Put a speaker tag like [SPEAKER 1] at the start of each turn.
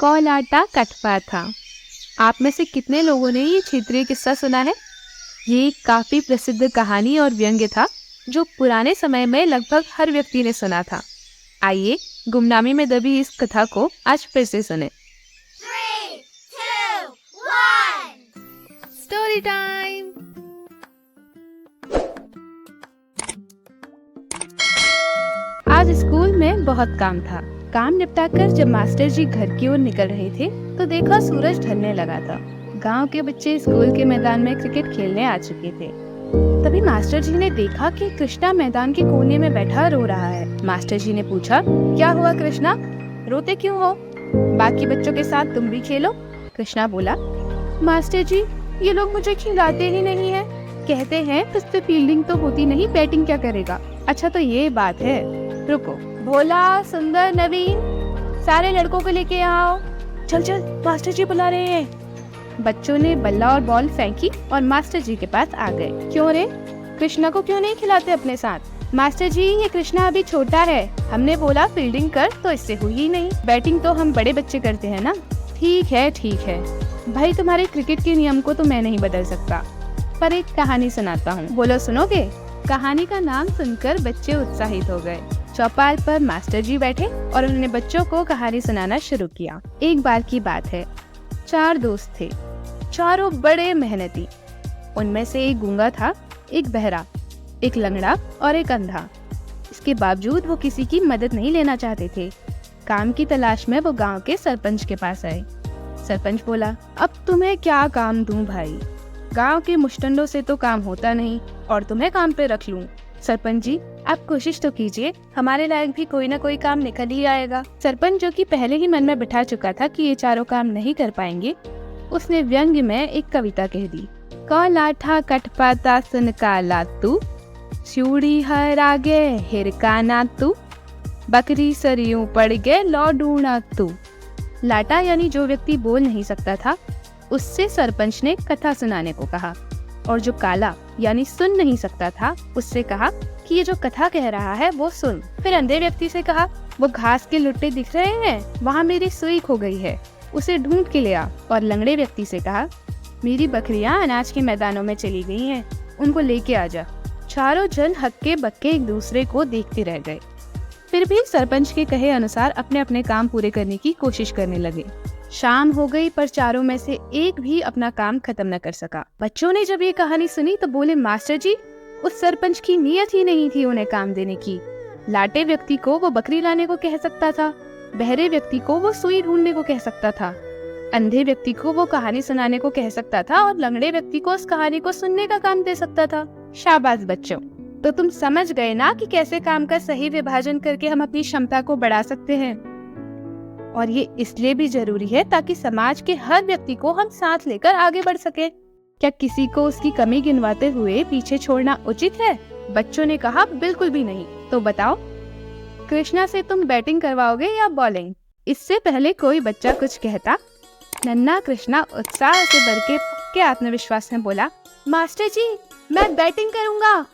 [SPEAKER 1] कौलाटा कटपा था। आप में से कितने लोगों ने ये क्षेत्रीय किस्सा सुना है? ये एक काफी प्रसिद्ध कहानी और व्यंग्य था जो पुराने समय में लगभग हर व्यक्ति ने सुना था। आइए गुमनामी में दबी इस कथा को आज फिर से सुने।
[SPEAKER 2] 3, 2, 1
[SPEAKER 1] स्टोरी टाइम। आज स्कूल में बहुत काम था। काम निपटाकर जब मास्टर जी घर की ओर निकल रहे थे तो देखा सूरज ढलने लगा था। गांव के बच्चे स्कूल के मैदान में क्रिकेट खेलने आ चुके थे। तभी मास्टर जी ने देखा कि कृष्णा मैदान के कोने में बैठा रो रहा है। मास्टर जी ने पूछा, क्या हुआ कृष्णा, रोते क्यों हो? बाकी बच्चों के साथ तुम भी खेलो। कृष्णा बोला, मास्टर जी ये लोग मुझे खिलाते ही नहीं है। कहते हैं इससे फील्डिंग तो होती नहीं, बैटिंग क्या करेगा। अच्छा तो ये बात है। रुको, भोला, सुंदर, नवीन, सारे लड़कों को लेके आओ। चल चल, मास्टर जी बुला रहे हैं। बच्चों ने बल्ला और बॉल फेंकी और मास्टर जी के पास आ गए। क्यों रे, कृष्णा को क्यों नहीं खिलाते अपने साथ? मास्टर जी ये कृष्णा अभी छोटा है, हमने बोला फील्डिंग कर तो इससे हुई ही नहीं। बैटिंग तो हम बड़े बच्चे करते हैं ना। ठीक है भाई, तुम्हारे क्रिकेट के नियम को तो मैं नहीं बदल सकता, पर एक कहानी सुनाता हूँ, बोलो सुनोगे? कहानी का नाम सुनकर बच्चे उत्साहित हो गए। चौपाल पर मास्टर जी बैठे और उन्होंने बच्चों को कहानी सुनाना शुरू किया। एक बार की बात है, 4 दोस्त थे, चारों बड़े मेहनती। उनमें से एक गूंगा था, एक बहरा, एक लंगड़ा और एक अंधा। इसके बावजूद वो किसी की मदद नहीं लेना चाहते थे। काम की तलाश में वो गांव के सरपंच के पास आए। सरपंच बोला, अब तुम्हें क्या काम दूं भाई? गांव के मुश्तंडों से तो काम होता नहीं और तुम्हें काम पे रख लूं। सरपंच जी आप कोशिश तो कीजिए, हमारे लायक भी कोई ना कोई काम निकल ही आएगा। सरपंच जो कि पहले ही मन में बिठा चुका था कि ये चारों काम नहीं कर पाएंगे, उसने व्यंग्य में एक कविता कह दी। कौलाठा कटपाता सुन काला तू, चूड़ी हर आगे हिरकाना तू, बकरी सरियों पड़ गए लौ ढूंढा तू। लाटा यानी जो व्यक्ति बोल नहीं सकता था, उससे सरपंच ने कथा सुनाने को कहा, और जो काला यानी सुन नहीं सकता था, उससे कहा कि ये जो कथा कह रहा है वो सुन। फिर अंधे व्यक्ति से कहा, वो घास के लुट्टे दिख रहे हैं, वहाँ मेरी सुई खो गई है, उसे ढूंढ के ले आ। और लंगड़े व्यक्ति से कहा, मेरी बकरियां अनाज के मैदानों में चली गई हैं, उनको लेके आ जा। चारों जन हक्के बक्के एक दूसरे को देखते रह गए। फिर भी सरपंच के कहे अनुसार अपने अपने काम पूरे करने की कोशिश करने लगे। शाम हो गई पर चारों में से एक भी अपना काम खत्म न कर सका। बच्चों ने जब ये कहानी सुनी तो बोले, मास्टर जी उस सरपंच की नीयत ही नहीं थी उन्हें काम देने की। लाटे व्यक्ति को वो बकरी लाने को कह सकता था, बहरे व्यक्ति को वो सुई ढूंढने को कह सकता था, अंधे व्यक्ति को वो कहानी सुनाने को कह सकता था, और लंगड़े व्यक्ति को उस कहानी को सुनने का काम दे सकता था। शाबाश बच्चों, तो तुम समझ गए ना कि कैसे काम का सही विभाजन करके हम अपनी क्षमता को बढ़ा सकते हैं। और ये इसलिए भी जरूरी है ताकि समाज के हर व्यक्ति को हम साथ लेकर आगे बढ़ सके। क्या किसी को उसकी कमी गिनवाते हुए पीछे छोड़ना उचित है? बच्चों ने कहा, बिल्कुल भी नहीं। तो बताओ, कृष्णा से तुम बैटिंग करवाओगे या बॉलिंग? इससे पहले कोई बच्चा कुछ कहता, नन्हा कृष्णा उत्साह से भर के आत्मविश्वास में बोला, मास्टर जी मैं बैटिंग करूंगा।